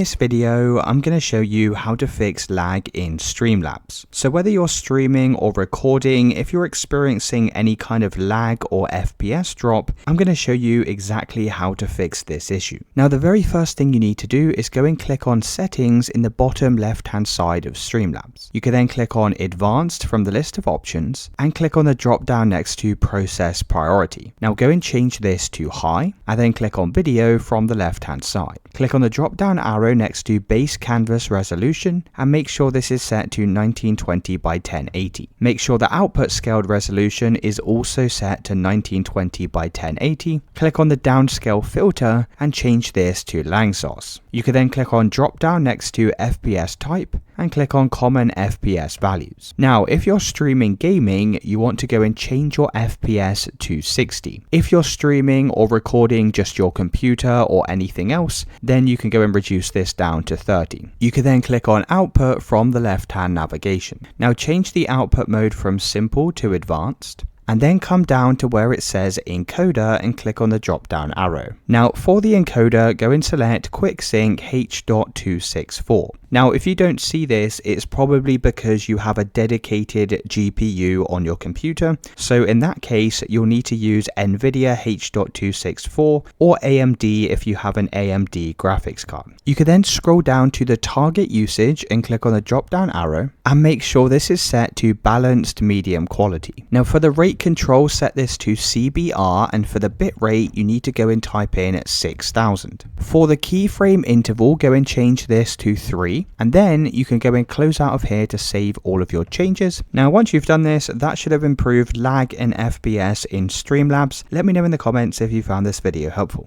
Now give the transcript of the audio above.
this video, I'm going to show you how to fix lag in Streamlabs. So whether you're streaming or recording, if you're experiencing any kind of lag or FPS drop, I'm going to show you exactly how to fix this issue. Now, the very first thing you need to do is go and click on Settings in the bottom left-hand side of Streamlabs. You can then click on Advanced from the list of options and click on the drop-down next to Process Priority. Now go and change this to High and then click on Video from the left-hand side. Click on the drop-down arrow next to Base Canvas Resolution and make sure this is set to 1920 by 1080. Make sure the output scaled resolution is also set to 1920 by 1080. Click on the downscale filter and change this to Langsos. You can then click on drop-down next to FPS type and click on Common FPS values. Now, if you're streaming gaming, you want to go and change your FPS to 60. If you're streaming or recording just your computer or anything else, then you can go and reduce this down to 30. You can then click on Output from the left-hand navigation. Now change the output mode from Simple to Advanced, and then come down to where it says Encoder and click on the drop-down arrow. Now for the encoder, go and select Quick Sync H.264. Now, if you don't see this, it's probably because you have a dedicated GPU on your computer. So in that case, you'll need to use NVIDIA H.264 or AMD if you have an AMD graphics card. You can then scroll down to the target usage and click on the drop-down arrow and make sure this is set to balanced medium quality. Now for the rate control, set this to CBR, and for the bit rate, you need to go and type in 6000. For the keyframe interval, go and change this to 3. And then you can go and close out of here to save all of your changes. Now, once you've done this, that should have improved lag and FPS in Streamlabs. Let me know in the comments if you found this video helpful.